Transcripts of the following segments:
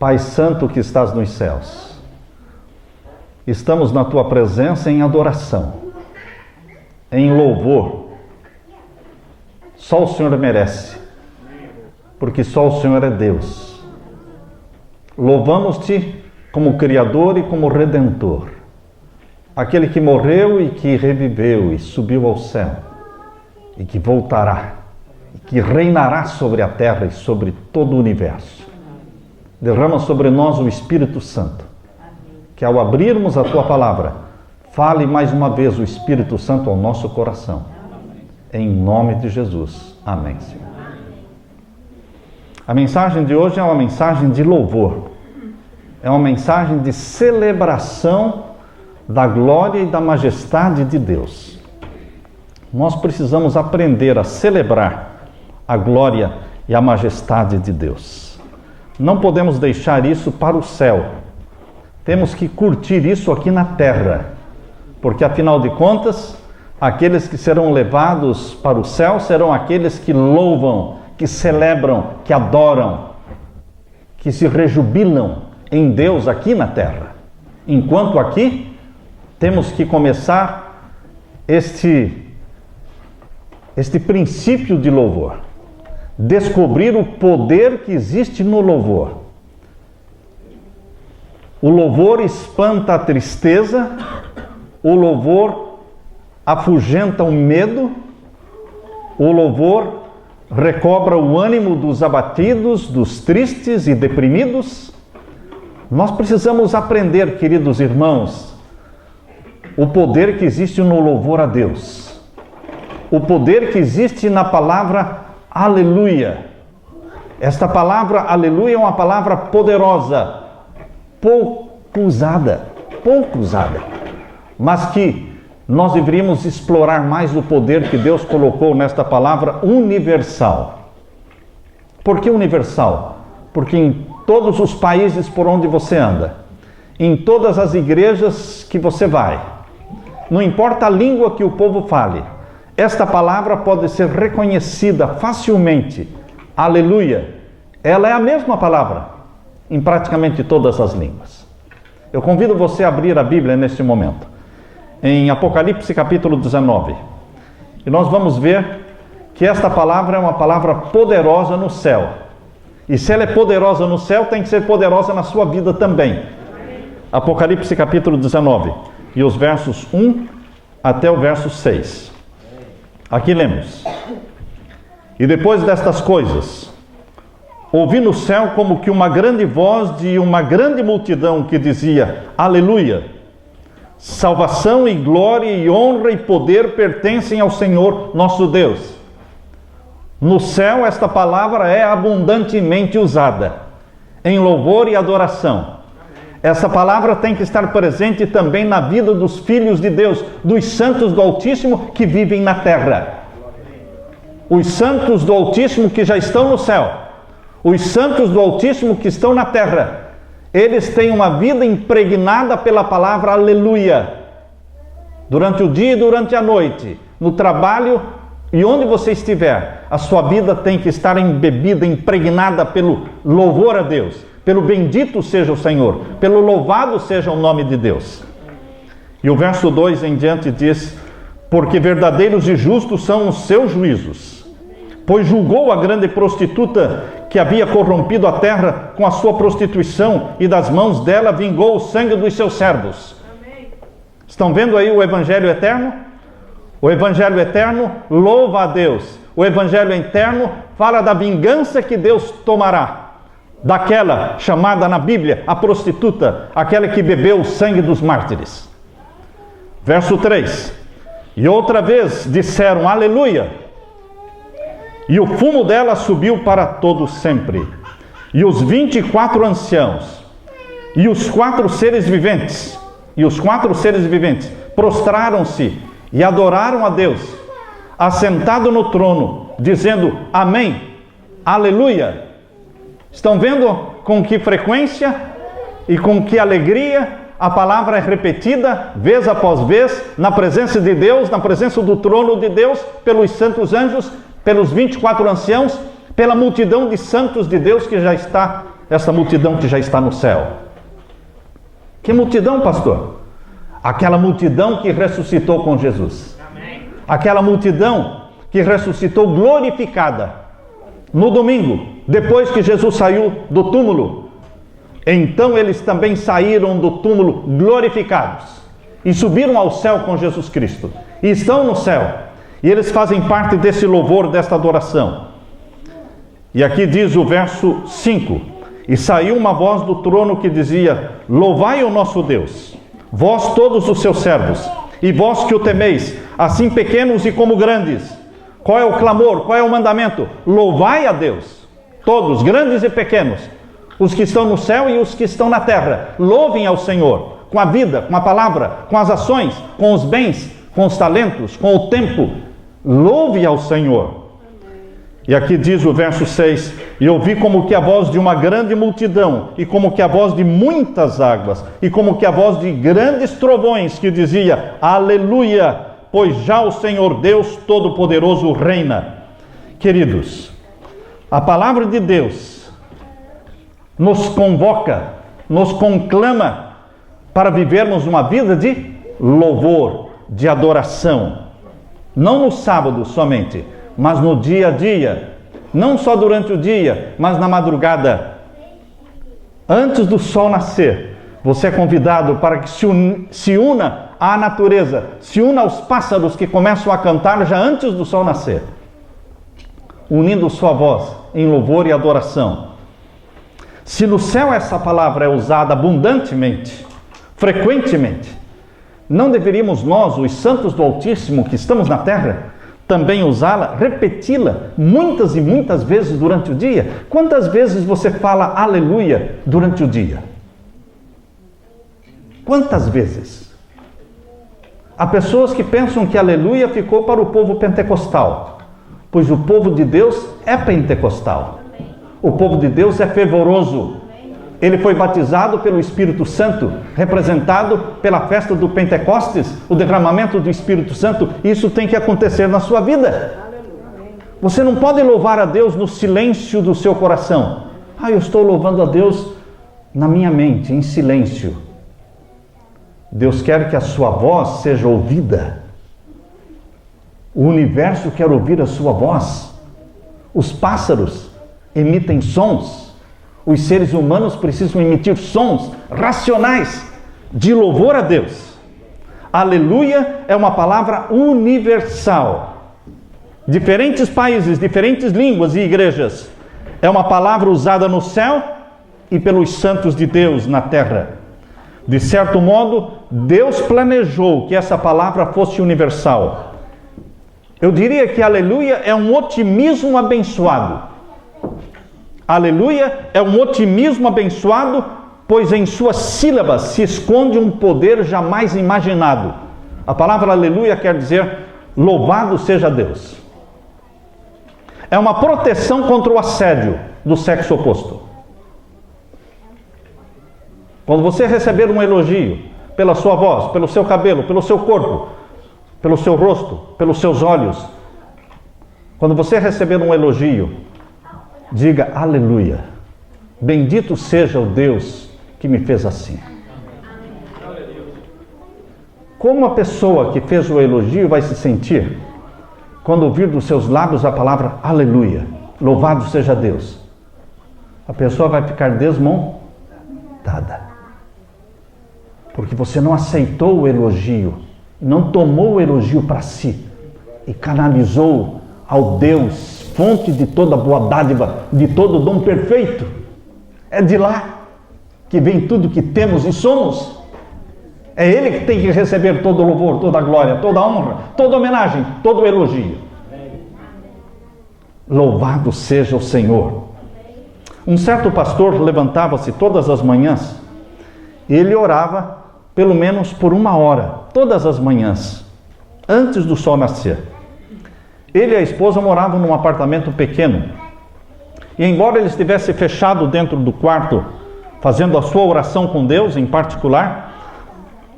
Pai Santo que estás nos céus, estamos na Tua presença em adoração, em louvor. Só o Senhor merece, porque só o Senhor é Deus. Louvamos-Te como Criador e como Redentor, aquele que morreu e que reviveu e subiu ao céu, e que voltará, e que reinará sobre a terra e sobre todo o universo. Derrama sobre nós o Espírito Santo, que ao abrirmos a Tua palavra, fale mais uma vez o Espírito Santo ao nosso coração. Em nome de Jesus. Amém, Senhor. A mensagem de hoje é uma mensagem de louvor. É uma mensagem de celebração da glória e da majestade de Deus. Nós precisamos aprender a celebrar a glória e a majestade de Deus. Não podemos deixar isso para o céu. Temos que curtir isso aqui na terra, porque afinal de contas, aqueles que serão levados para o céu serão aqueles que louvam, que celebram, que adoram, que se rejubilam em Deus aqui na terra. Enquanto aqui, temos que começar este princípio de louvor. Descobrir o poder que existe no louvor. O louvor espanta a tristeza, o louvor afugenta o medo, o louvor recobra o ânimo dos abatidos, dos tristes e deprimidos. Nós precisamos aprender, queridos irmãos, o poder que existe no louvor a Deus. O poder que existe na palavra aleluia. Esta palavra aleluia é uma palavra poderosa, pouco usada, mas que nós deveríamos explorar mais o poder que Deus colocou nesta palavra universal. Por que universal? Porque em todos os países por onde você anda, em todas as igrejas que você vai, não importa a língua que o povo fale, esta palavra pode ser reconhecida facilmente. Aleluia. Ela é a mesma palavra em praticamente todas as línguas. Eu convido você a abrir a Bíblia neste momento, em Apocalipse capítulo 19. E nós vamos ver que esta palavra é uma palavra poderosa no céu. E se ela é poderosa no céu, tem que ser poderosa na sua vida também. Apocalipse capítulo 19, e os versos 1 até o verso 6. Aqui lemos: E depois destas coisas, ouvi no céu como que uma grande voz de uma grande multidão que dizia: Aleluia! Salvação e glória e honra e poder pertencem ao Senhor nosso Deus. No céu esta palavra é abundantemente usada, em louvor e adoração. Essa palavra tem que estar presente também na vida dos filhos de Deus, dos santos do Altíssimo que vivem na terra. Os santos do Altíssimo que já estão no céu, os santos do Altíssimo que estão na terra, eles têm uma vida impregnada pela palavra aleluia. Durante o dia e durante a noite, no trabalho e onde você estiver, a sua vida tem que estar embebida, impregnada pelo louvor a Deus. Pelo bendito seja o Senhor, pelo louvado seja o nome de Deus. E o verso 2 em diante diz: Porque verdadeiros e justos são os seus juízos, pois julgou a grande prostituta que havia corrompido a terra com a sua prostituição, e das mãos dela vingou o sangue dos seus servos. Estão vendo aí o Evangelho eterno? O Evangelho eterno louva a Deus. O Evangelho eterno fala da vingança que Deus tomará daquela chamada na Bíblia a prostituta, aquela que bebeu o sangue dos mártires. Verso 3: E outra vez disseram aleluia, e o fumo dela subiu para todo sempre. E os 24 anciãos e os 4 seres viventes prostraram-se e adoraram a Deus, assentado no trono, dizendo amém, aleluia. Estão vendo com que frequência e com que alegria a palavra é repetida, vez após vez, na presença de Deus, na presença do trono de Deus, pelos santos anjos, pelos 24 anciãos, pela multidão de santos de Deus que já está essa multidão que já está no céu. Que multidão, pastor? Aquela multidão que ressuscitou com Jesus. Aquela multidão que ressuscitou glorificada no domingo, depois que Jesus saiu do túmulo. Então eles também saíram do túmulo glorificados e subiram ao céu com Jesus Cristo. E estão no céu. E eles fazem parte desse louvor, desta adoração. E aqui diz o verso 5. E saiu uma voz do trono que dizia: louvai o nosso Deus, vós todos os seus servos, e vós que o temeis, assim pequenos e como grandes. Qual é o clamor? Qual é o mandamento? Louvai a Deus, todos, grandes e pequenos, os que estão no céu e os que estão na terra. Louvem ao Senhor, com a vida, com a palavra, com as ações, com os bens, com os talentos, com o tempo. Louve ao Senhor. E aqui diz o verso 6: e ouvi como que a voz de uma grande multidão, e como que a voz de muitas águas, e como que a voz de grandes trovões, que dizia: aleluia, pois já o Senhor Deus Todo-Poderoso reina. Queridos, a palavra de Deus nos convoca, nos conclama para vivermos uma vida de louvor, de adoração. Não no sábado somente, mas no dia a dia. Não só durante o dia, mas na madrugada. Antes do sol nascer, você é convidado para que se una à natureza, se una aos pássaros que começam a cantar já antes do sol nascer, unindo sua voz em louvor e adoração. Se no céu essa palavra é usada abundantemente, frequentemente, não deveríamos nós, os santos do Altíssimo que estamos na terra, também usá-la, repeti-la muitas e muitas vezes durante o dia? Quantas vezes você fala aleluia durante o dia? Quantas vezes? Há pessoas que pensam que aleluia ficou para o povo pentecostal, pois o povo de Deus é pentecostal. O povo de Deus é fervoroso. Ele foi batizado pelo Espírito Santo, representado pela festa do Pentecostes, o derramamento do Espírito Santo. Isso tem que acontecer na sua vida. Você não pode louvar a Deus no silêncio do seu coração. Eu estou louvando a Deus na minha mente, em silêncio. Deus quer que a sua voz seja ouvida. O universo quer ouvir a sua voz. Os pássaros emitem sons. Os seres humanos precisam emitir sons racionais de louvor a Deus. Aleluia é uma palavra universal. Diferentes países, diferentes línguas e igrejas. É uma palavra usada no céu e pelos santos de Deus na terra. De certo modo, Deus planejou que essa palavra fosse universal. Eu diria que aleluia é um otimismo abençoado. Aleluia é um otimismo abençoado, pois em suas sílabas se esconde um poder jamais imaginado. A palavra aleluia quer dizer louvado seja Deus. É uma proteção contra o assédio do sexo oposto. Quando você receber um elogio pela sua voz, pelo seu cabelo, pelo seu corpo, pelo seu rosto, pelos seus olhos, quando você receber um elogio, diga aleluia, bendito seja o Deus que me fez assim. Como a pessoa que fez o elogio vai se sentir quando ouvir dos seus lábios a palavra aleluia, louvado seja Deus? A pessoa vai ficar desmontada, porque você não aceitou o elogio, não tomou o elogio para si e canalizou ao Deus, fonte de toda boa dádiva, de todo dom perfeito. É de lá que vem tudo que temos e somos. É Ele que tem que receber todo o louvor, toda a glória, toda a honra, toda a homenagem, todo o elogio. Louvado seja o Senhor. Um certo pastor levantava-se todas as manhãs, e ele orava pelo menos por 1 hora, todas as manhãs, antes do sol nascer. Ele e a esposa moravam num apartamento pequeno. E embora ele estivesse fechado dentro do quarto, fazendo a sua oração com Deus em particular,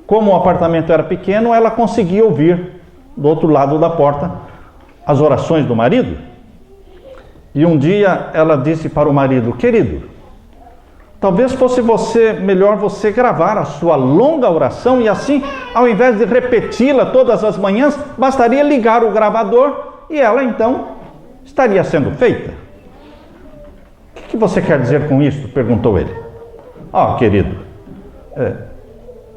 como o apartamento era pequeno, ela conseguia ouvir do outro lado da porta as orações do marido. E um dia ela disse para o marido: querido, Talvez fosse melhor você gravar a sua longa oração e assim, ao invés de repeti-la todas as manhãs, bastaria ligar o gravador e ela então estaria sendo feita. O que você quer dizer com isso? Perguntou ele. Querido,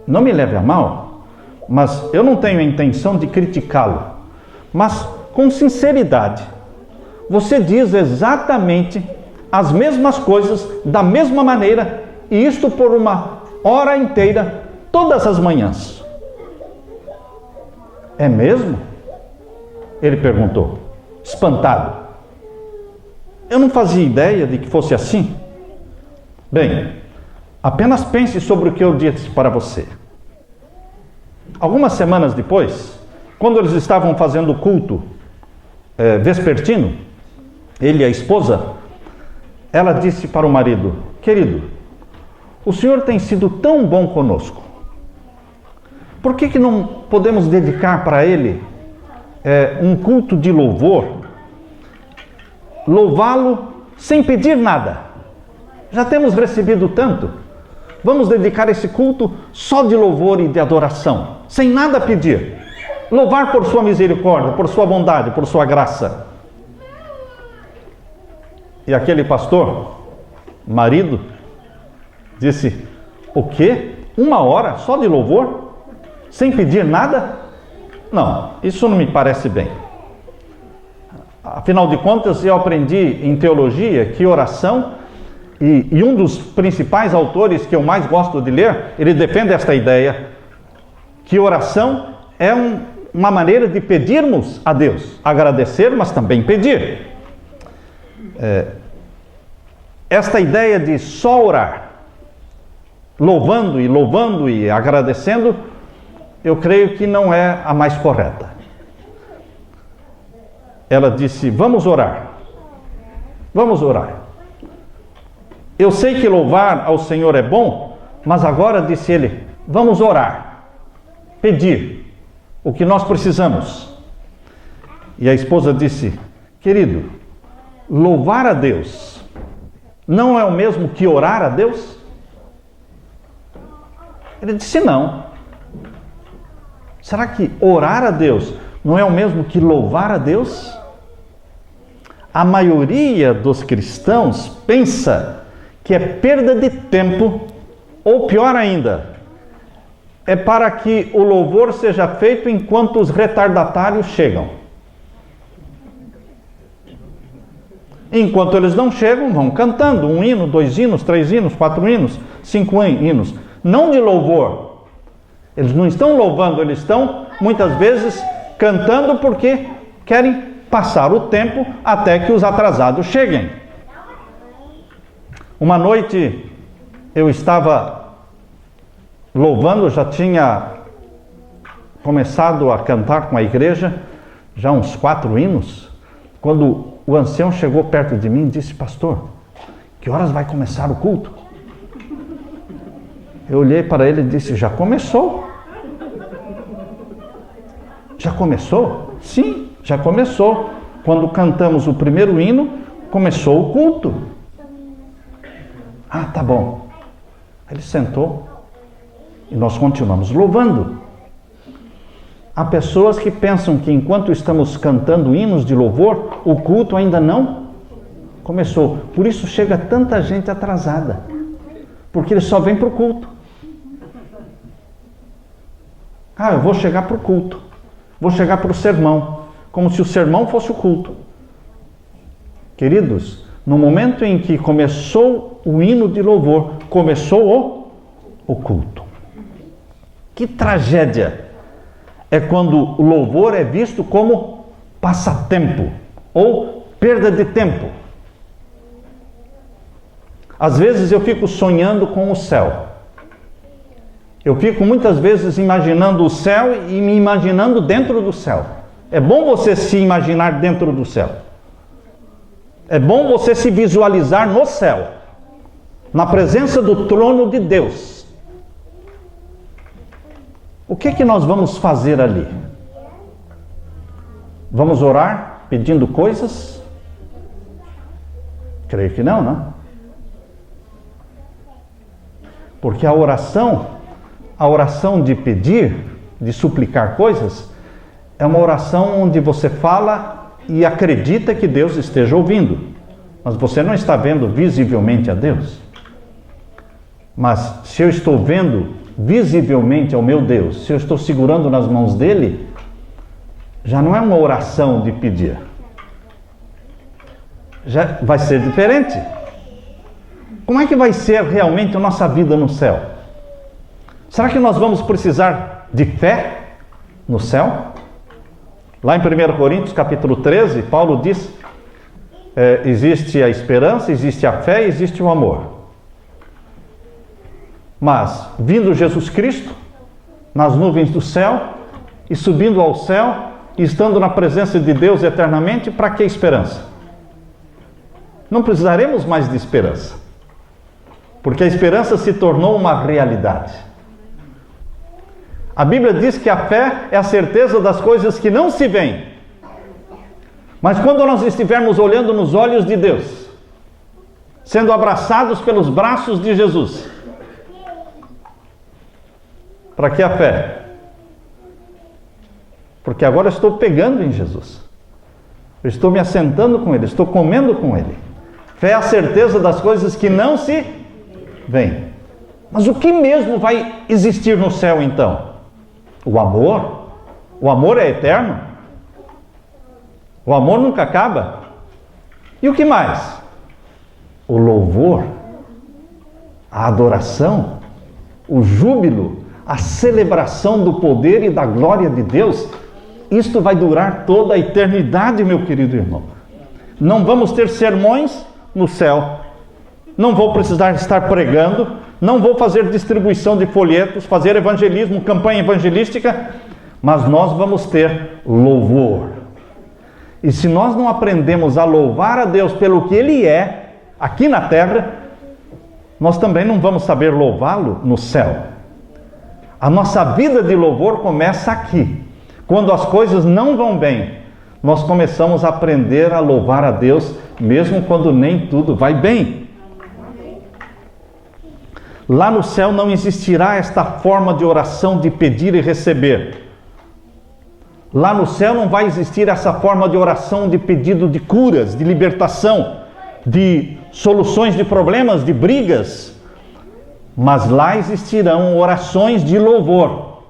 não me leve a mal, mas eu não tenho a intenção de criticá-lo. Mas, com sinceridade, você diz exatamente as mesmas coisas, da mesma maneira, e isto por uma hora inteira, todas as manhãs. É mesmo? Ele perguntou, espantado. Eu não fazia ideia de que fosse assim. Bem, apenas pense sobre o que eu disse para você. Algumas semanas depois, quando eles estavam fazendo o culto vespertino, ele e a esposa, ela disse para o marido, querido, o senhor tem sido tão bom conosco. Por que não podemos dedicar para ele um culto de louvor? Louvá-lo sem pedir nada. Já temos recebido tanto. Vamos dedicar esse culto só de louvor e de adoração, sem nada pedir. Louvar por sua misericórdia, por sua bondade, por sua graça. E aquele pastor, marido, disse, o quê? 1 hora só de louvor? Sem pedir nada? Não, isso não me parece bem. Afinal de contas, eu aprendi em teologia que oração, e um dos principais autores que eu mais gosto de ler, ele defende esta ideia, que oração é uma maneira de pedirmos a Deus, agradecer, mas também pedir. Esta ideia de só orar, louvando e agradecendo, eu creio que não é a mais correta. Ela disse, vamos orar. Vamos orar. Eu sei que louvar ao Senhor é bom, mas agora, disse ele, vamos orar. Pedir o que nós precisamos. E a esposa disse, querido, louvar a Deus não é o mesmo que orar a Deus? Ele disse, não. Será que orar a Deus não é o mesmo que louvar a Deus? A maioria dos cristãos pensa que é perda de tempo, ou pior ainda, é para que o louvor seja feito enquanto os retardatários chegam. Enquanto eles não chegam, vão cantando 1 hino, 2 hinos, 3 hinos, 4 hinos, 5 hinos. Não de louvor. Eles não estão louvando, eles estão, muitas vezes, cantando porque querem passar o tempo até que os atrasados cheguem. Uma noite, eu estava louvando, já tinha começado a cantar com a igreja, já uns 4 hinos, quando o ancião chegou perto de mim e disse, pastor, que horas vai começar o culto? Eu olhei para ele e disse, já começou. Já começou? Sim, já começou. Quando cantamos o primeiro hino, começou o culto. Ah, tá bom. Ele sentou e nós continuamos louvando. Há pessoas que pensam que enquanto estamos cantando hinos de louvor, o culto ainda não começou. Por isso chega tanta gente atrasada. Porque eles só vêm para o culto. Ah, eu vou chegar para o culto. Vou chegar para o sermão. Como se o sermão fosse o culto. Queridos, no momento em que começou o hino de louvor, começou o culto. Que tragédia é quando o louvor é visto como passatempo ou perda de tempo. Às vezes eu fico sonhando com o céu. Eu fico muitas vezes imaginando o céu e me imaginando dentro do céu. É bom você se imaginar dentro do céu. É bom você se visualizar no céu, na presença do trono de Deus. O que nós vamos fazer ali? Vamos orar pedindo coisas? Creio que não, né? Porque a oração de pedir, de suplicar coisas, é uma oração onde você fala e acredita que Deus esteja ouvindo. Mas você não está vendo visivelmente a Deus. Mas se eu estou vendo visivelmente ao meu Deus, se eu estou segurando nas mãos dele, já não é uma oração de pedir. Já vai ser diferente. Como é que vai ser realmente a nossa vida no céu? Será que nós vamos precisar de fé no céu? Lá em 1 Coríntios capítulo 13, Paulo diz, existe a esperança, existe a fé, existe o amor. Mas, vindo Jesus Cristo, nas nuvens do céu, e subindo ao céu, e estando na presença de Deus eternamente, para que esperança? Não precisaremos mais de esperança, porque a esperança se tornou uma realidade. A Bíblia diz que a fé é a certeza das coisas que não se veem. Mas quando nós estivermos olhando nos olhos de Deus, sendo abraçados pelos braços de Jesus, para que a fé? Porque agora eu estou pegando em Jesus. Eu estou me assentando com Ele, estou comendo com Ele. Fé é a certeza das coisas que não se veem. Mas o que mesmo vai existir no céu então? O amor? O amor é eterno? O amor nunca acaba? E o que mais? O louvor, a adoração, o júbilo, a celebração do poder e da glória de Deus. Isto vai durar toda a eternidade, meu querido irmão. Não vamos ter sermões no céu. Não vou precisar estar pregando. Não vou fazer distribuição de folhetos, fazer evangelismo, campanha evangelística. Mas nós vamos ter louvor. E se nós não aprendemos a louvar a Deus pelo que Ele é, aqui na terra, nós também não vamos saber louvá-lo no céu. A nossa vida de louvor começa aqui. Quando as coisas não vão bem, nós começamos a aprender a louvar a Deus, mesmo quando nem tudo vai bem. Lá no céu não existirá esta forma de oração de pedir e receber. Lá no céu não vai existir essa forma de oração de pedido de curas, de libertação, de soluções de problemas, de brigas. Mas lá existirão orações de louvor,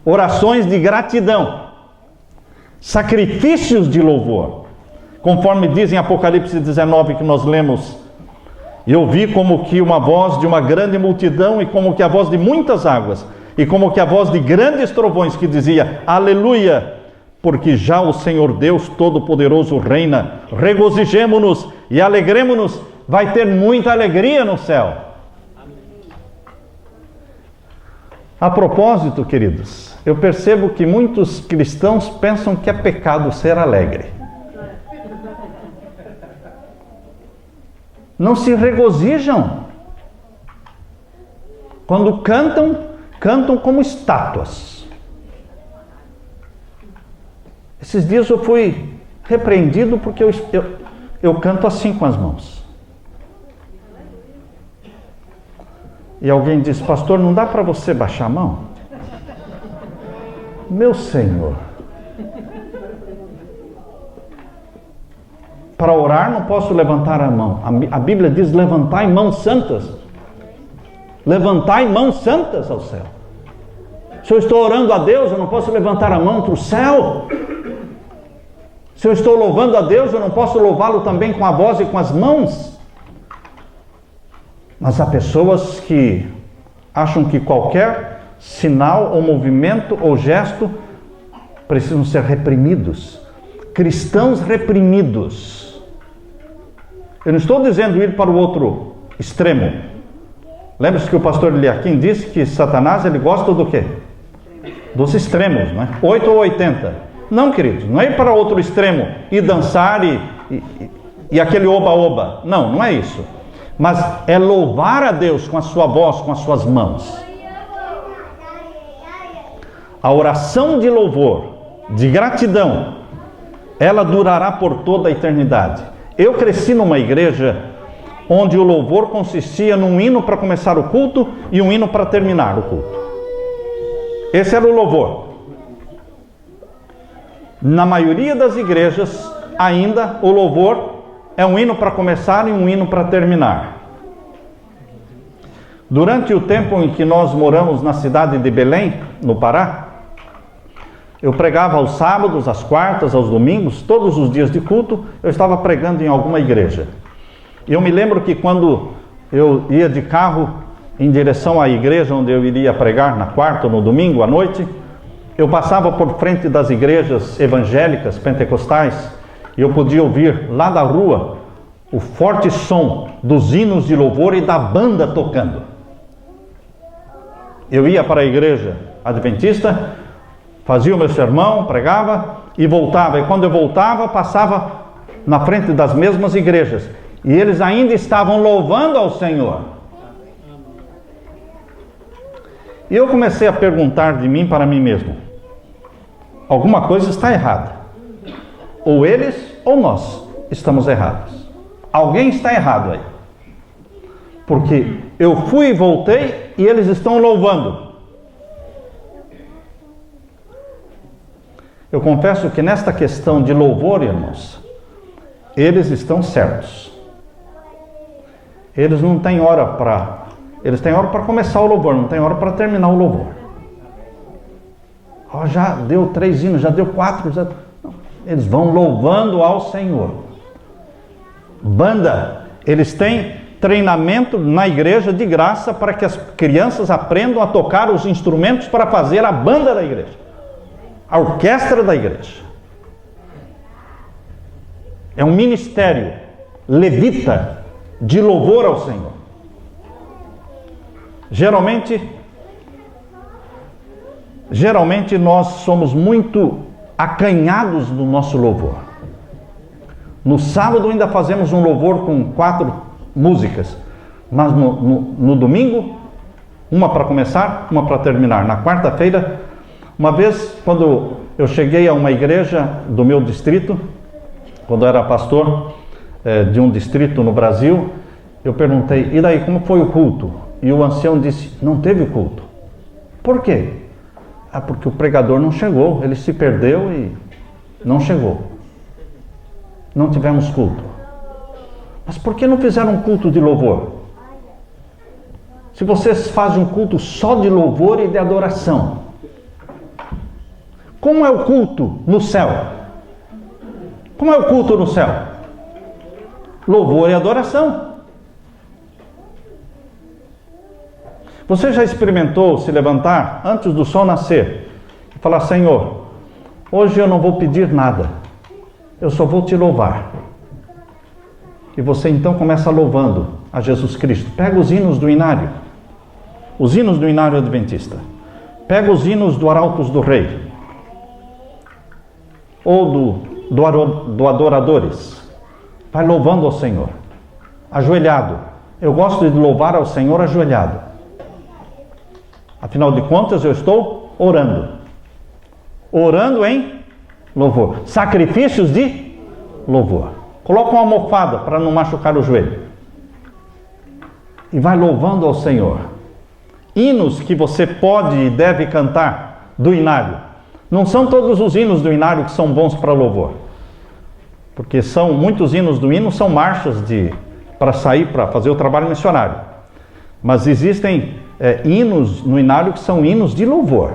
orações de gratidão, sacrifícios de louvor. Conforme diz em Apocalipse 19 que nós lemos, eu vi como que uma voz de uma grande multidão e como que a voz de muitas águas e como que a voz de grandes trovões que dizia, aleluia, porque já o Senhor Deus Todo-Poderoso reina, regozijemo-nos e alegremo-nos, vai ter muita alegria no céu. A propósito, queridos, eu percebo que muitos cristãos pensam que é pecado ser alegre. Não se regozijam. Quando cantam como estátuas. Esses dias eu fui repreendido porque eu canto assim com as mãos. E alguém disse, pastor, não dá para você baixar a mão? Meu Senhor. Para orar não posso levantar a mão. A Bíblia diz, levantai mãos santas. Levantai mãos santas ao céu. Se eu estou orando a Deus, eu não posso levantar a mão para o céu. Se eu estou louvando a Deus, eu não posso louvá-lo também com a voz e com as mãos. Mas há pessoas que acham que qualquer sinal ou movimento ou gesto precisam ser reprimidos. Cristãos reprimidos. Eu não estou dizendo ir para o outro extremo. Lembra-se que o pastor Eliakim disse que Satanás ele gosta do quê? Dos extremos, não é? 8 ou 80. Não, queridos, não é ir para outro extremo e dançar e aquele oba-oba. Não, não é isso. Mas é louvar a Deus com a sua voz, com as suas mãos. A oração de louvor, de gratidão, ela durará por toda a eternidade. Eu cresci numa igreja onde o louvor consistia num hino para começar o culto e um hino para terminar o culto. Esse era o louvor. Na maioria das igrejas, ainda, o louvor é um hino para começar e um hino para terminar. Durante o tempo em que nós moramos na cidade de Belém, no Pará, eu pregava aos sábados, às quartas, aos domingos, todos os dias de culto, eu estava pregando em alguma igreja. E eu me lembro que quando eu ia de carro em direção à igreja onde eu iria pregar na quarta ou no domingo à noite, eu passava por frente das igrejas evangélicas, pentecostais, e eu podia ouvir lá da rua o forte som dos hinos de louvor e da banda tocando. Eu ia para a igreja adventista, fazia o meu sermão, pregava e voltava. E quando eu voltava, passava na frente das mesmas igrejas. E eles ainda estavam louvando ao Senhor. E eu comecei a perguntar de mim para mim mesmo: alguma coisa está errada. Ou eles ou nós estamos errados. Alguém está errado aí. Porque eu fui e voltei e eles estão louvando. Eu confesso que nesta questão de louvor, irmãos, eles estão certos. Eles não têm hora para... Eles têm hora para começar o louvor, não tem hora para terminar o louvor. Oh, já deu 3 hinos, já deu 4. Já... Não. Eles vão louvando ao Senhor. Banda, eles têm treinamento na igreja de graça para que as crianças aprendam a tocar os instrumentos para fazer a banda da igreja. A orquestra da igreja. É um ministério levita de louvor ao Senhor. Geralmente nós somos muito acanhados no nosso louvor. No sábado ainda fazemos um louvor com 4 músicas, mas no domingo, uma para começar, uma para terminar. Na quarta-feira, uma vez, quando eu cheguei a uma igreja do meu distrito, quando eu era pastor de um distrito no Brasil, eu perguntei: e daí, como foi o culto? E o ancião disse: não teve culto. Por quê? Porque o pregador não chegou, ele se perdeu e não chegou. Não tivemos culto. Mas por que não fizeram um culto de louvor? Se vocês fazem um culto só de louvor e de adoração, como é o culto no céu? Como é o culto no céu? Louvor e adoração. Você já experimentou se levantar antes do sol nascer e falar: Senhor, hoje eu não vou pedir nada, eu só vou te louvar. E você então começa louvando a Jesus Cristo. Pega os hinos do inário, os hinos do inário adventista. Pega os hinos do Arautos do Rei, ou do Adoradores. Vai louvando ao Senhor, ajoelhado. Eu gosto de louvar ao Senhor ajoelhado. Afinal de contas, eu estou orando. Orando em louvor. Sacrifícios de louvor. Coloca uma almofada para não machucar o joelho. E vai louvando ao Senhor. Hinos que você pode e deve cantar do inário. Não são todos os hinos do inário que são bons para louvor. Porque muitos hinos do hino são marchas para sair, para fazer o trabalho missionário. Mas existem hinos no inário que são hinos de louvor.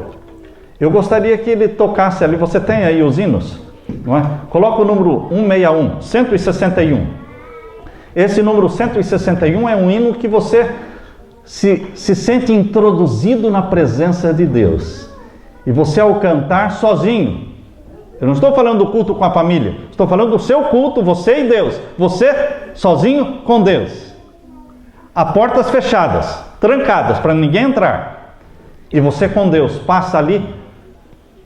Eu gostaria que ele tocasse ali. Você tem aí os hinos? Não é? Coloca o número 161, 161. Esse número 161 é um hino que você se sente introduzido na presença de Deus. E você, ao cantar sozinho, eu não estou falando do culto com a família, estou falando do seu culto, você e Deus. Você sozinho com Deus. A portas fechadas, trancadas, para ninguém entrar. E você com Deus, passa ali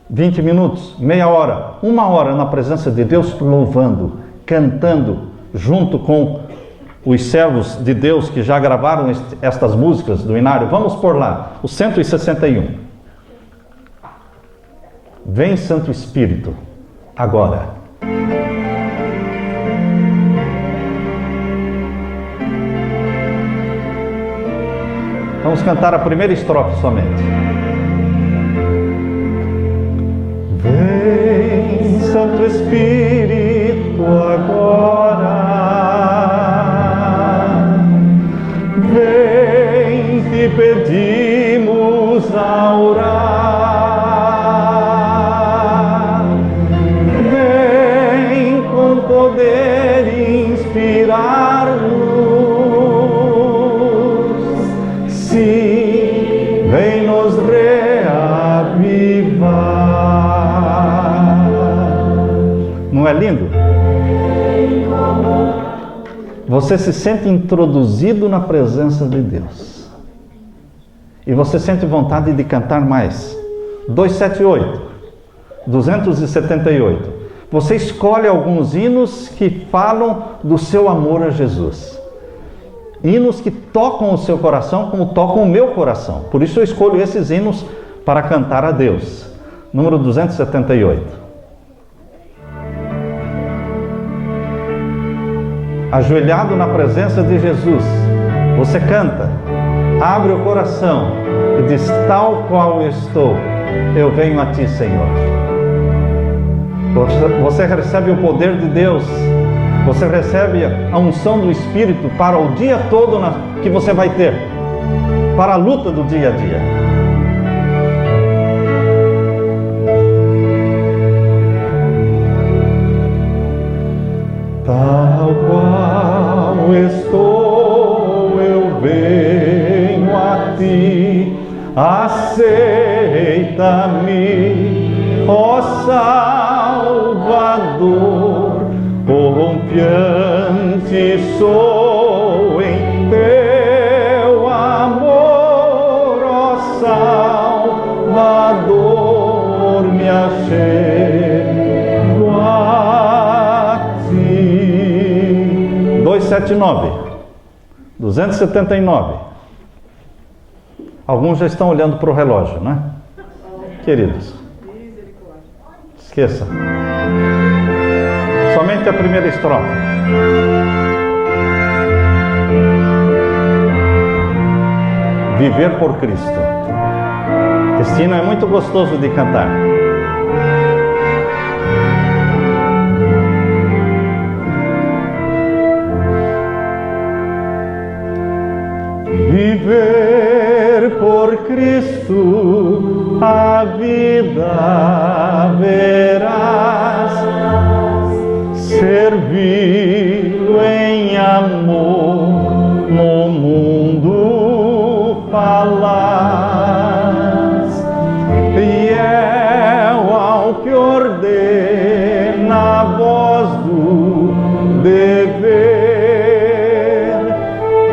20 minutos, meia hora, 1 hora na presença de Deus, louvando, cantando, junto com os servos de Deus que já gravaram estas músicas do inário. Vamos por lá, o 161. Vem, Santo Espírito, agora. Vamos cantar a primeira estrofe somente. Vem, Santo Espírito, agora. Vem, te pedimos a orar. Vem com poder inspirar-nos. Sim, vem nos reavivar. Não é lindo? Você se sente introduzido na presença de Deus. E você sente vontade de cantar mais. 278, 278. Você escolhe alguns hinos que falam do seu amor a Jesus. Hinos que tocam o seu coração como tocam o meu coração. Por isso eu escolho esses hinos para cantar a Deus. Número 278. Ajoelhado na presença de Jesus, você canta, abre o coração e diz: tal qual eu estou, eu venho a ti, Senhor. Você recebe o poder de Deus, você recebe a unção do Espírito para o dia todo que você vai ter, para a luta do dia a dia. Tal qual estou, eu venho a ti, aceita-me, ó Salvador, confiante sou em teu amor, ó Salvador, me achego a ti. 279, 279. Alguns já estão olhando para o relógio, né? Queridos, esqueça. Somente a primeira estrofe. Viver por Cristo. Este hino é muito gostoso de cantar. Viver por Cristo, a vida verás, servi-lo em amor, no mundo falás, fiel ao que ordena a voz do dever,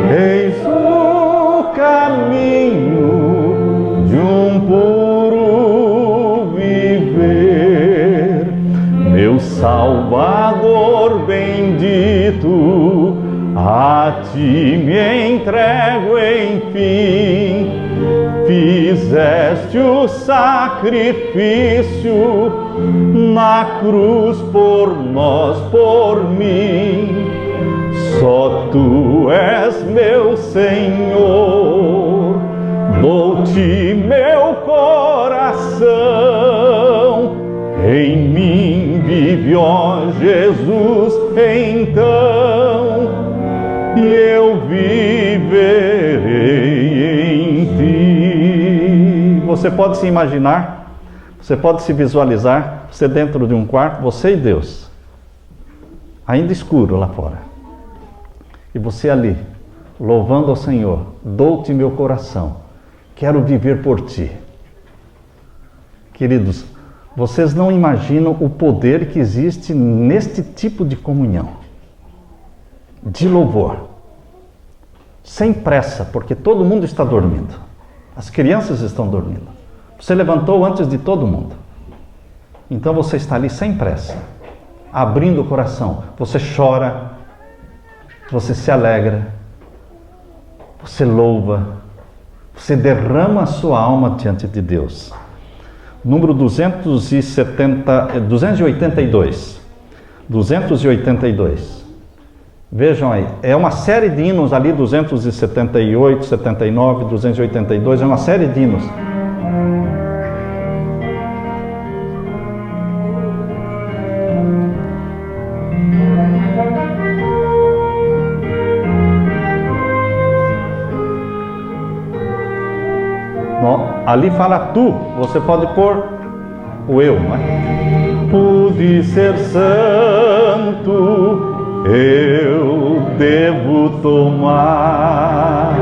eis o caminho de um puro viver, meu Salvador bendito, a ti me entrego enfim, fizeste o sacrifício na cruz por nós, por mim, só tu és meu Senhor, dou-te meu coração, em mim vive, ó Jesus, então, e eu viverei em ti. Você pode se imaginar, você pode se visualizar, você dentro de um quarto, você e Deus, ainda escuro lá fora, e você ali, louvando ao Senhor, dou-te meu coração, quero viver por ti. Queridos, vocês não imaginam o poder que existe neste tipo de comunhão, de louvor, sem pressa, porque todo mundo está dormindo, as crianças estão dormindo, você levantou antes de todo mundo, então você está ali sem pressa, abrindo o coração, você chora, você se alegra, você louva, você derrama a sua alma diante de Deus. Número 282. Vejam aí, é uma série de hinos ali, 278, 79, 282, é uma série de hinos. Ali fala tu, você pode pôr o eu, não é? Pude ser santo, eu devo tomar,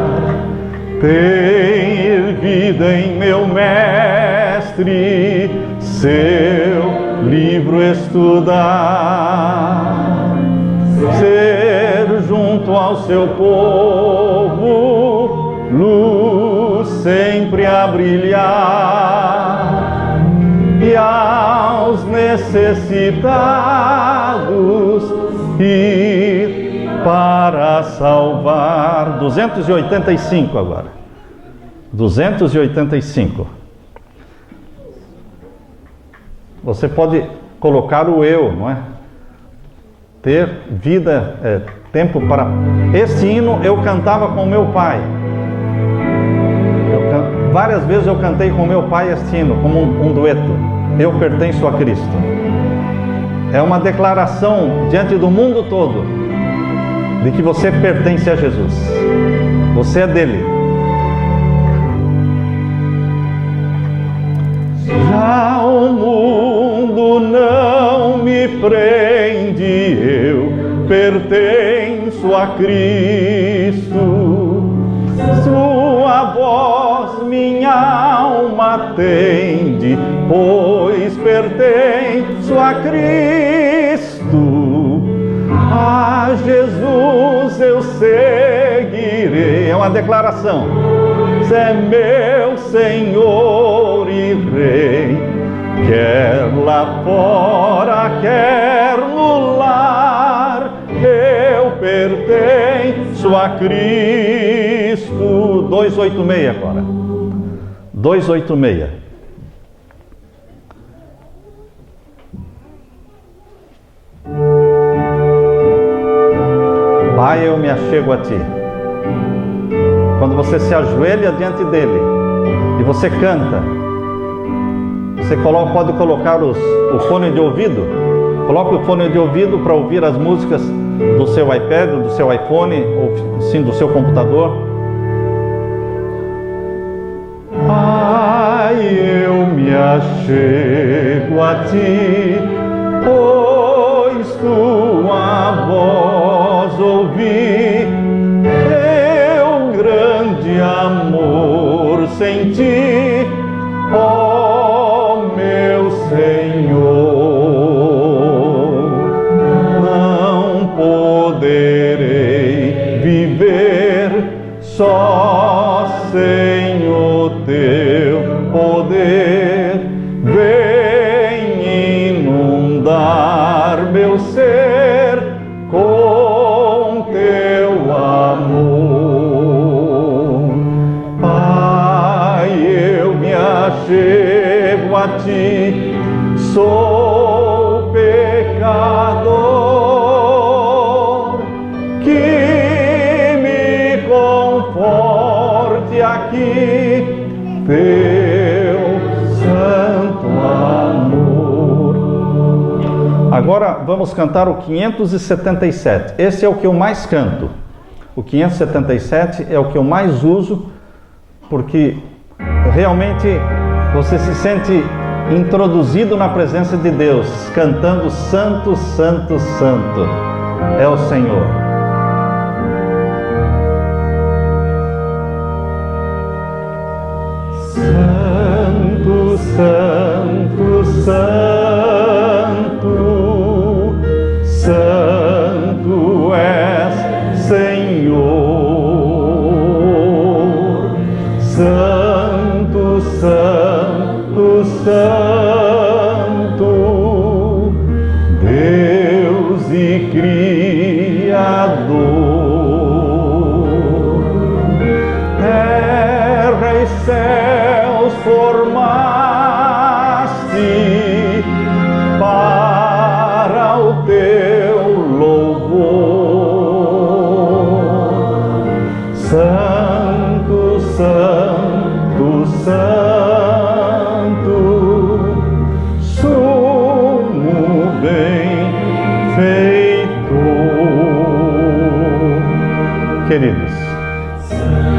ter vida em meu mestre, seu livro estudar, ser junto ao seu povo, luz sempre a brilhar, e aos necessitados ir para salvar. 285 agora. 285. Você pode colocar o eu, não é? Ter vida, tempo para... Esse hino eu cantava com meu pai. Várias vezes eu cantei com meu pai este hino, como um dueto. Eu pertenço a Cristo. É uma declaração diante do mundo todo de que você pertence a Jesus. Você é dele. Já o mundo não me prende, eu pertenço a Cristo. Sua voz minha alma atende, pois pertenço a Cristo. A Jesus eu seguirei. É uma declaração. É meu Senhor e Rei, quer lá fora, quer no lar, eu pertenço a Cristo. 286 agora. 286. Pai, eu me achego a Ti. Quando você se ajoelha diante dele e você canta, você pode colocar o fone de ouvido. Coloque o fone de ouvido para ouvir as músicas do seu iPad, do seu iPhone, ou sim, do seu computador. Pai, eu me achego a Ti, pois Tua voz ouvi, teu grande amor senti, ó meu Senhor. Não poderei viver só sem o Teu poder. Vem inundar meu ser com Teu amor. Pai, eu me achego a Ti, sou pecador, que me conforte aqui Teu santo amor. Agora vamos cantar o 577. Esse é o que eu mais canto. O 577 é o que eu mais uso, porque realmente você se sente introduzido na presença de Deus, cantando Santo, Santo, Santo é o Senhor. Santo, Santo, Santo, Santo és Senhor. Santo, Santo, Santo, Deus e Criador. Terra e céus formaste para o Teu louvor.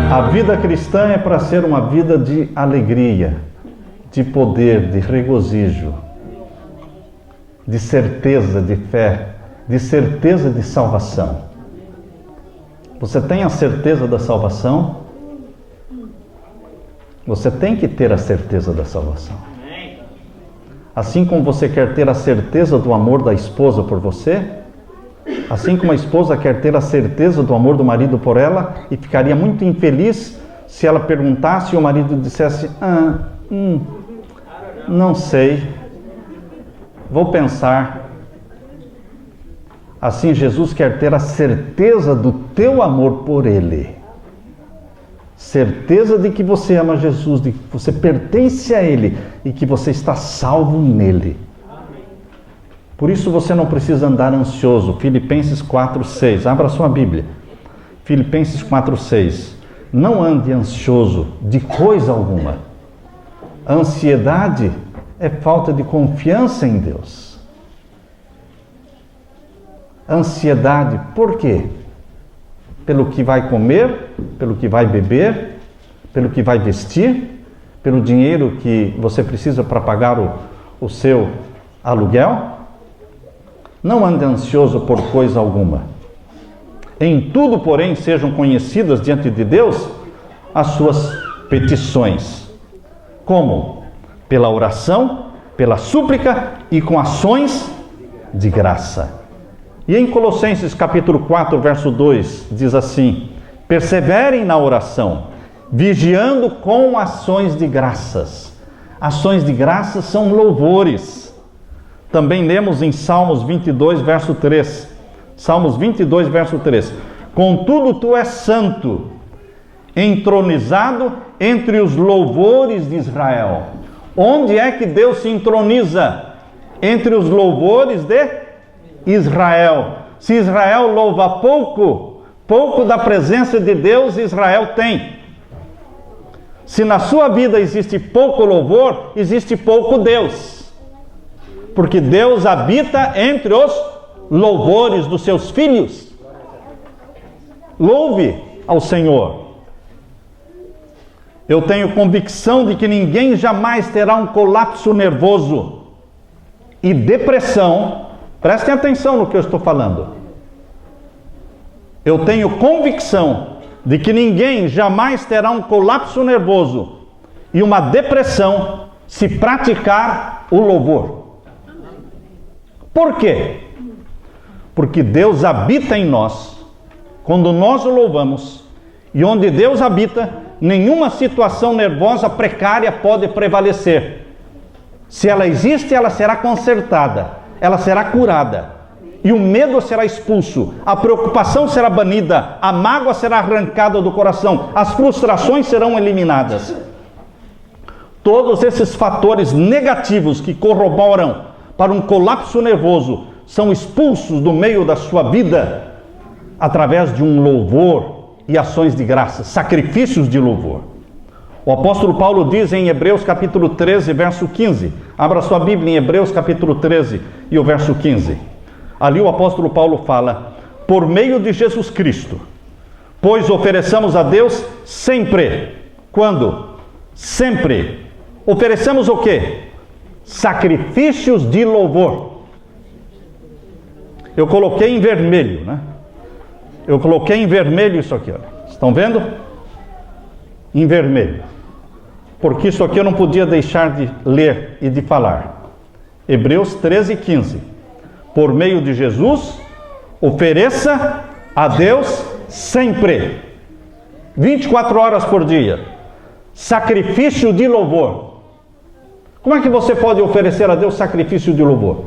A vida cristã é para ser uma vida de alegria, de poder, de regozijo, de certeza de fé, de certeza de salvação. Você tem a certeza da salvação? Você tem que ter a certeza da salvação. Assim como você quer ter a certeza do amor da esposa por você, assim como a esposa quer ter a certeza do amor do marido por ela, e ficaria muito infeliz se ela perguntasse e o marido dissesse: não sei, vou pensar. Assim Jesus quer ter a certeza do teu amor por Ele. Certeza de que você ama Jesus, de que você pertence a Ele e que você está salvo nele. Por isso você não precisa andar ansioso. Filipenses 4:6. Abra sua Bíblia. Filipenses 4:6. Não ande ansioso de coisa alguma. A ansiedade é falta de confiança em Deus. Ansiedade, por quê? Pelo que vai comer, pelo que vai beber, pelo que vai vestir, pelo dinheiro que você precisa para pagar o seu aluguel. Não ande ansioso por coisa alguma. Em tudo, porém, sejam conhecidas diante de Deus as suas petições. Como? Pela oração, pela súplica e com ações de graça. E em Colossenses capítulo 4, verso 2, diz assim: perseverem na oração, vigiando com ações de graças. Ações de graças são louvores. Também lemos em Salmos 22, verso 3. Salmos 22, verso 3. Contudo, tu és santo, entronizado entre os louvores de Israel. Onde é que Deus se entroniza? Entre os louvores de Israel. Se Israel louva pouco, pouco da presença de Deus Israel tem. Se na sua vida existe pouco louvor, existe pouco Deus. Porque Deus habita entre os louvores dos seus filhos. Louve ao Senhor. Eu tenho convicção de que ninguém jamais terá um colapso nervoso e depressão. Prestem atenção no que eu estou falando. Eu tenho convicção de que ninguém jamais terá um colapso nervoso e uma depressão se praticar o louvor. Por quê? Porque Deus habita em nós. Quando nós o louvamos, e onde Deus habita, nenhuma situação nervosa precária pode prevalecer. Se ela existe, ela será consertada. Ela será curada, e o medo será expulso, a preocupação será banida, a mágoa será arrancada do coração, as frustrações serão eliminadas. Todos esses fatores negativos que corroboram para um colapso nervoso são expulsos do meio da sua vida através de um louvor e ações de graça, sacrifícios de louvor. O apóstolo Paulo diz em Hebreus capítulo 13, verso 15. Abra sua Bíblia em Hebreus capítulo 13 e o verso 15. Ali o apóstolo Paulo fala: por meio de Jesus Cristo, pois ofereçamos a Deus sempre. Quando? Sempre. Oferecemos o quê? Sacrifícios de louvor. Eu coloquei em vermelho, né? Eu coloquei em vermelho isso aqui, olha. Estão vendo? Em vermelho. Porque isso aqui eu não podia deixar de ler e de falar. Hebreus 13, 15. Por meio de Jesus, ofereça a Deus sempre, 24 horas por dia, sacrifício de louvor. Como é que você pode oferecer a Deus sacrifício de louvor?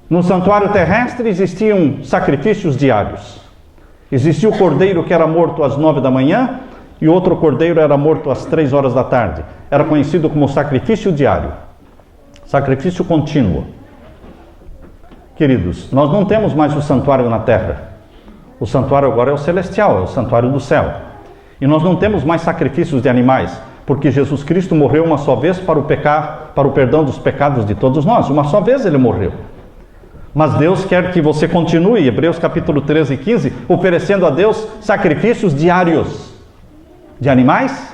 No santuário terrestre existiam sacrifícios diários. Existia o cordeiro que era morto às 9 da manhã, e outro cordeiro era morto às 3 horas da tarde. Era conhecido como sacrifício diário, sacrifício contínuo. Queridos, nós não temos mais o santuário na terra. O santuário agora é o celestial, é o santuário do céu. E nós não temos mais sacrifícios de animais, porque Jesus Cristo morreu uma só vez para o perdão dos pecados de todos nós. Uma só vez ele morreu. Mas Deus quer que você continue, Hebreus capítulo 13 e 15, oferecendo a Deus sacrifícios diários. De animais?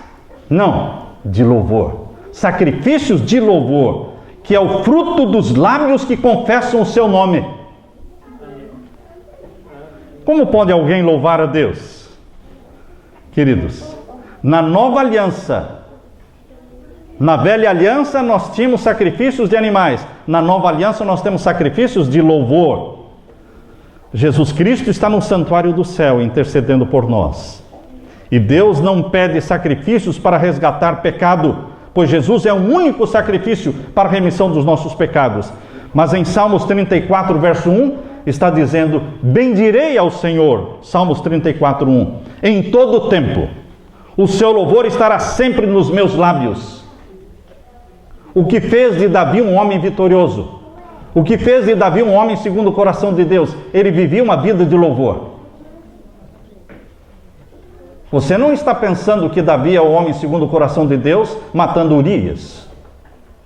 Não, de louvor. Sacrifícios de louvor, que é o fruto dos lábios que confessam o seu nome. Como pode alguém louvar a Deus? Queridos, na nova aliança, na velha aliança nós tínhamos sacrifícios de animais, na nova aliança nós temos sacrifícios de louvor. Jesus Cristo está no santuário do céu intercedendo por nós. E Deus não pede sacrifícios para resgatar pecado, pois Jesus é o único sacrifício para a remissão dos nossos pecados. Mas em Salmos 34, verso 1, está dizendo: bendirei ao Senhor, Salmos 34, 1, em todo o tempo. O seu louvor estará sempre nos meus lábios. O que fez de Davi um homem vitorioso? O que fez de Davi um homem segundo o coração de Deus? Ele vivia uma vida de louvor. Você não está pensando que Davi é o homem segundo o coração de Deus matando Urias.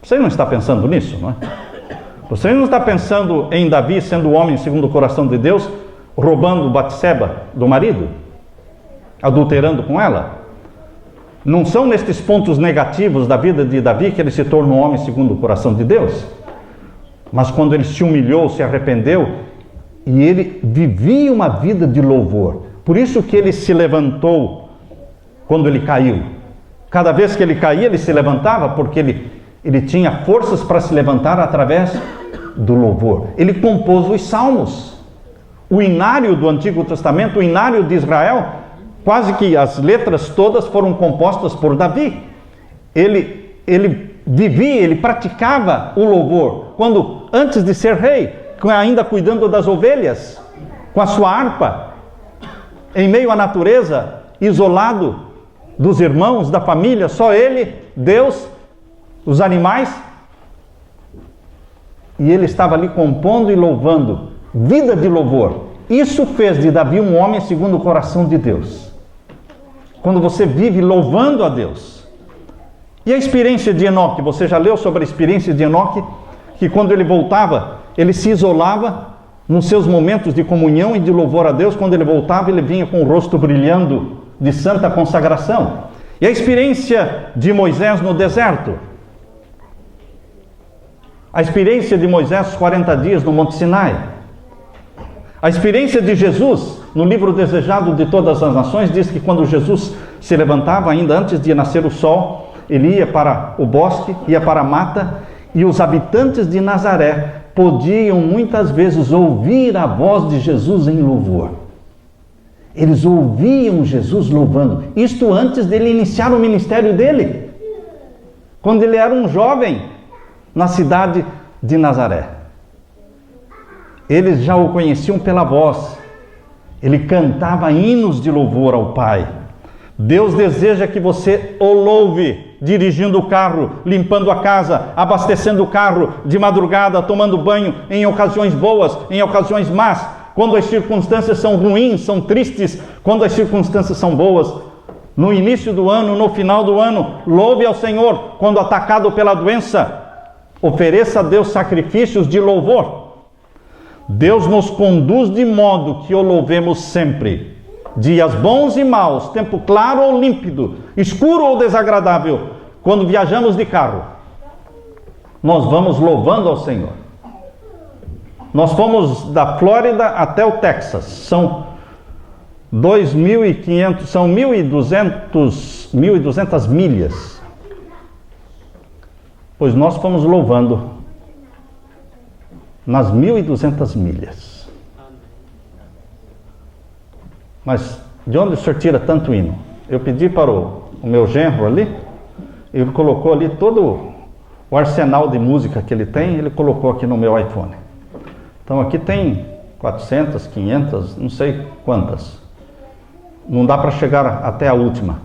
Você não está pensando nisso, não é? Você não está pensando em Davi sendo o homem segundo o coração de Deus, roubando Batseba do marido? Adulterando com ela? Não são nestes pontos negativos da vida de Davi que ele se torna um homem segundo o coração de Deus? Mas quando ele se humilhou, se arrependeu, e ele vivia uma vida de louvor. Por isso que ele se levantou quando ele caiu. Cada vez que ele caía, ele se levantava, porque ele tinha forças para se levantar através do louvor. Ele compôs os salmos. O inário do Antigo Testamento, o inário de Israel, quase que as letras todas foram compostas por Davi. Ele vivia, ele praticava o louvor. Quando, antes de ser rei, ainda cuidando das ovelhas, com a sua harpa, em meio à natureza, isolado dos irmãos, da família, só ele, Deus, os animais, e ele estava ali compondo e louvando, vida de louvor. Isso fez de Davi um homem segundo o coração de Deus. Quando você vive louvando a Deus. E a experiência de Enoque, você já leu sobre a experiência de Enoque? Que quando ele voltava, ele se isolava nos seus momentos de comunhão e de louvor a Deus. Quando ele voltava, ele vinha com o rosto brilhando de santa consagração. E a experiência de Moisés no deserto? A experiência de Moisés, os 40 dias no Monte Sinai. A experiência de Jesus, no livro Desejado de Todas as Nações, diz que quando Jesus se levantava, ainda antes de nascer o sol, ele ia para o bosque, ia para a mata, e os habitantes de Nazaré podiam muitas vezes ouvir a voz de Jesus em louvor. Eles ouviam Jesus louvando. Isto antes dele iniciar o ministério dele. Quando ele era um jovem na cidade de Nazaré. Eles já o conheciam pela voz. Ele cantava hinos de louvor ao Pai. Deus deseja que você o louve, dirigindo o carro, limpando a casa, abastecendo o carro, de madrugada, tomando banho, em ocasiões boas, em ocasiões más, quando as circunstâncias são ruins, são tristes, quando as circunstâncias são boas, no início do ano, no final do ano, louve ao Senhor. Quando atacado pela doença, ofereça a Deus sacrifícios de louvor. Deus nos conduz de modo que o louvemos sempre. Dias bons e maus, tempo claro ou límpido, escuro ou desagradável, quando viajamos de carro, nós vamos louvando ao Senhor. Nós fomos da Flórida até o Texas, são 2.500, são 1.200 milhas. Pois nós fomos louvando nas 1.200 milhas. Mas de onde o senhor tira tanto hino? Eu pedi para o meu genro ali, ele colocou ali todo o arsenal de música que ele tem, ele colocou aqui no meu iPhone. Então aqui tem 400, 500, não sei quantas. Não dá para chegar até a última.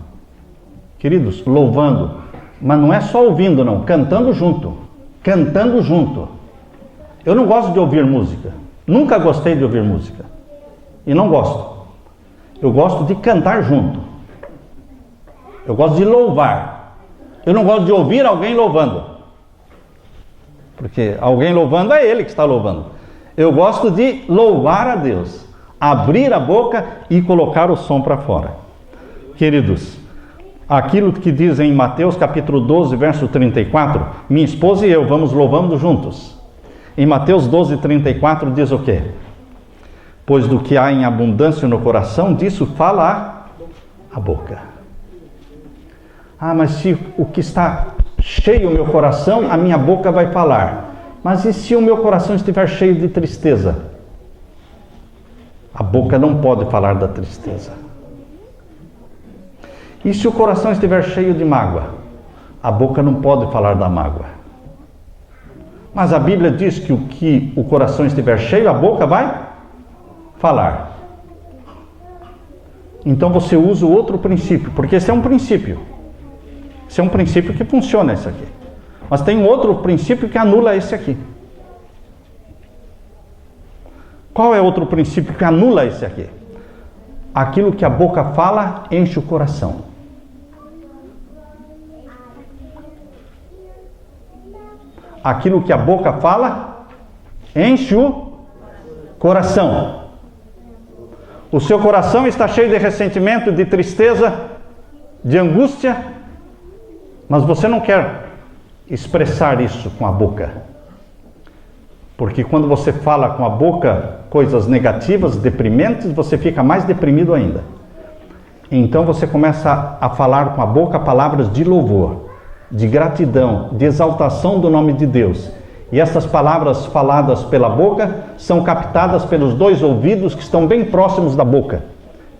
Queridos, louvando, mas não é só ouvindo não, cantando junto. Cantando junto. Eu não gosto de ouvir música. Nunca gostei de ouvir música. E não gosto. Eu gosto de cantar junto. Eu gosto de louvar. Eu não gosto de ouvir alguém louvando. Porque alguém louvando é ele que está louvando. Eu gosto de louvar a Deus. Abrir a boca e colocar o som para fora. Queridos, aquilo que diz em Mateus capítulo 12, verso 34, minha esposa e eu vamos louvando juntos. Em Mateus 12, 34 diz o quê? Pois do que há em abundância no coração, disso fala a boca. Ah, mas se o que está cheio o meu coração, a minha boca vai falar. Mas e se o meu coração estiver cheio de tristeza? A boca não pode falar da tristeza. E se o coração estiver cheio de mágoa? A boca não pode falar da mágoa. Mas a Bíblia diz que o coração estiver cheio, a boca vai falar. Então você usa o outro princípio, porque esse é um princípio. Esse é um princípio que funciona, esse aqui. Mas tem outro princípio que anula esse aqui. Qual é outro princípio que anula esse aqui? Aquilo que a boca fala enche o coração. Aquilo que a boca fala enche o coração. O seu coração está cheio de ressentimento, de tristeza, de angústia, mas você não quer expressar isso com a boca. Porque quando você fala com a boca coisas negativas, deprimentes, você fica mais deprimido ainda. Então você começa a falar com a boca palavras de louvor, de gratidão, de exaltação do nome de Deus. E essas palavras faladas pela boca são captadas pelos dois ouvidos que estão bem próximos da boca.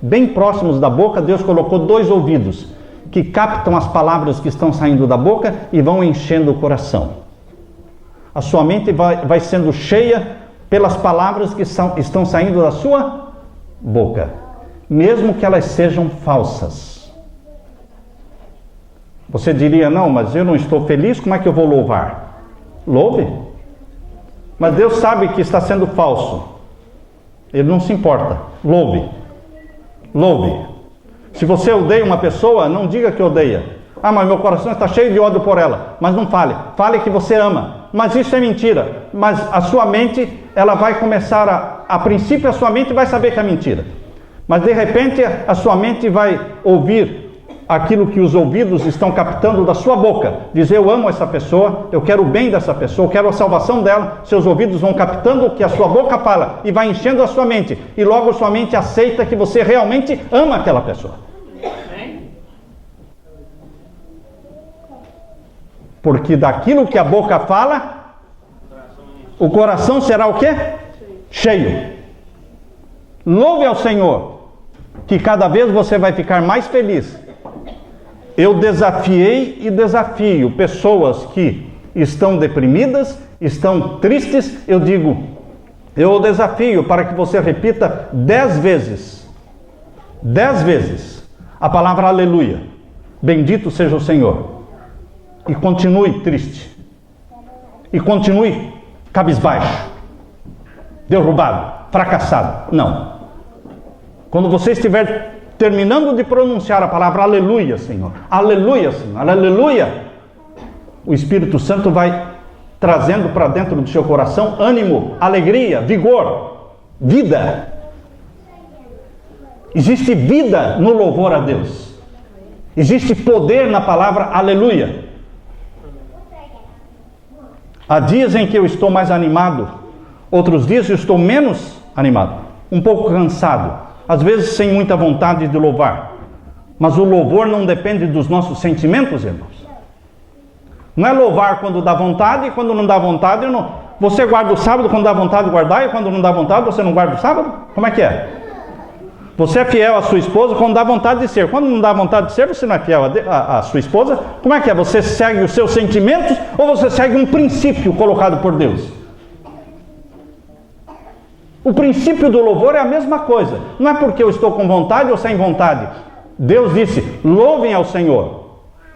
Bem próximos da boca, Deus colocou dois ouvidos que captam as palavras que estão saindo da boca e vão enchendo o coração. A sua mente vai sendo cheia pelas palavras que estão saindo da sua boca, mesmo que elas sejam falsas. Você diria, não, mas eu não estou feliz, como é que eu vou louvar? Louve. Mas Deus sabe que está sendo falso. Ele não se importa. Louve. Louve. Se você odeia uma pessoa, não diga que odeia. Ah, mas meu coração está cheio de ódio por ela. Mas não fale. Fale que você ama. Mas isso é mentira. Mas a sua mente, ela vai começar a princípio a sua mente vai saber que é mentira. Mas de repente a sua mente vai ouvir aquilo que os ouvidos estão captando da sua boca. Dizer, eu amo essa pessoa, eu quero o bem dessa pessoa, eu quero a salvação dela. Seus ouvidos vão captando o que a sua boca fala e vai enchendo a sua mente. E logo a sua mente aceita que você realmente ama aquela pessoa. Porque daquilo que a boca fala, o coração será o quê? Cheio. Louve ao Senhor, que cada vez você vai ficar mais feliz. Eu desafiei e desafio pessoas que estão deprimidas, estão tristes. Eu digo, eu o desafio para que você repita 10 vezes. 10 vezes. A palavra aleluia. Bendito seja o Senhor. E continue triste. E continue cabisbaixo. Derrubado. Fracassado. Não. Quando você estiver terminando de pronunciar a palavra aleluia, Senhor, aleluia, Senhor, aleluia, o Espírito Santo vai trazendo para dentro do seu coração ânimo, alegria, vigor, vida. Existe vida no louvor a Deus. Existe poder na palavra aleluia. Há dias em que eu estou mais animado, outros dias eu estou menos animado, um pouco cansado. Às vezes sem muita vontade de louvar. Mas o louvor não depende dos nossos sentimentos, irmãos. Não é louvar quando dá vontade e quando não dá vontade. Não. Você guarda o sábado quando dá vontade de guardar e quando não dá vontade você não guarda o sábado? Como é que é? Você é fiel à sua esposa quando dá vontade de ser. Quando não dá vontade de ser, você não é fiel à sua esposa. Como é que é? Você segue os seus sentimentos ou você segue um princípio colocado por Deus? O princípio do louvor é a mesma coisa. Não é porque eu estou com vontade ou sem vontade. Deus disse, louvem ao Senhor.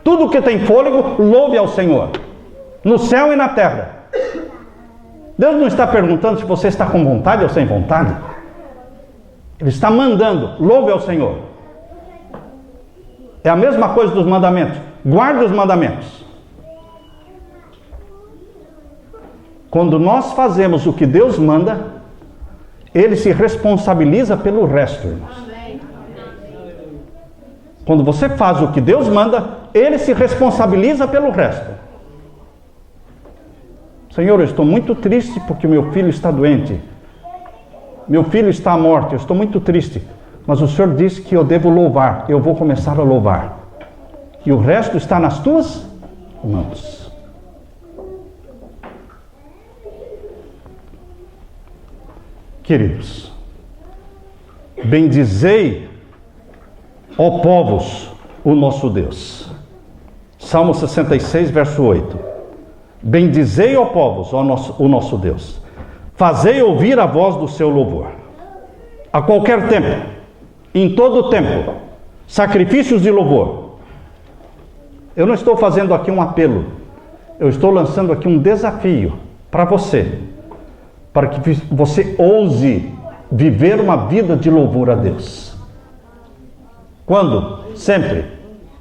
Tudo que tem fôlego, louve ao Senhor. No céu e na terra. Deus não está perguntando se você está com vontade ou sem vontade. Ele está mandando, louve ao Senhor. É a mesma coisa dos mandamentos. Guarde os mandamentos. Quando nós fazemos o que Deus manda, Ele se responsabiliza pelo resto, irmãos. Quando você faz o que Deus manda, Ele se responsabiliza pelo resto. Senhor, eu estou muito triste porque meu filho está doente. Meu filho está à morte, eu estou muito triste. Mas o Senhor disse que eu devo louvar, eu vou começar a louvar. E o resto está nas tuas mãos. Queridos, bendizei, ó povos, o nosso Deus. Salmo 66, verso 8. Bendizei, ó povos, o nosso Deus. Fazei ouvir a voz do seu louvor. A qualquer tempo, em todo tempo, sacrifícios de louvor. Eu não estou fazendo aqui um apelo. Eu estou lançando aqui um desafio para você. Para que você ouse viver uma vida de louvor a Deus. Quando? Sempre.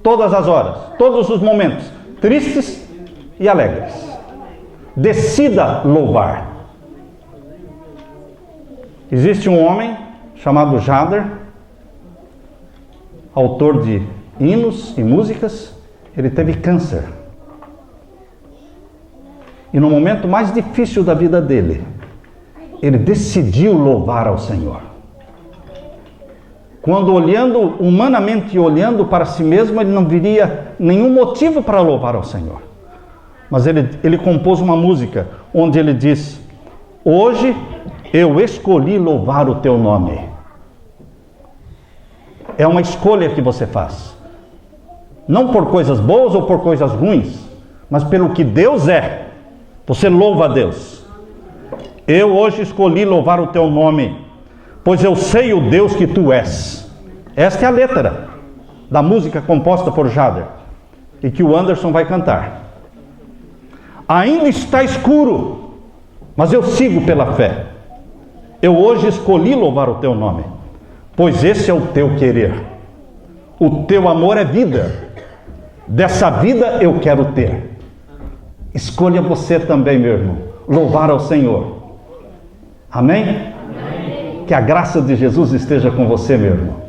Todas as horas. Todos os momentos. Tristes e alegres. Decida louvar. Existe um homem chamado Jader, autor de hinos e músicas. Ele teve câncer. E no momento mais difícil da vida dele, ele decidiu louvar ao Senhor. Quando olhando humanamente e olhando para si mesmo, ele não viria nenhum motivo para louvar ao Senhor. Mas ele compôs uma música onde ele diz: hoje eu escolhi louvar o teu nome. É uma escolha que você faz. Não por coisas boas ou por coisas ruins, mas pelo que Deus é. Você louva a Deus. Eu hoje escolhi louvar o teu nome, pois eu sei o Deus que tu és. Esta é a letra da música composta por Jader e que o Anderson vai cantar. Ainda está escuro, mas eu sigo pela fé. Eu hoje escolhi louvar o teu nome, pois esse é o teu querer. O teu amor é vida. Dessa vida eu quero ter. Escolha você também, meu irmão, louvar ao Senhor. Amém? Amém? Que a graça de Jesus esteja com você, meu irmão.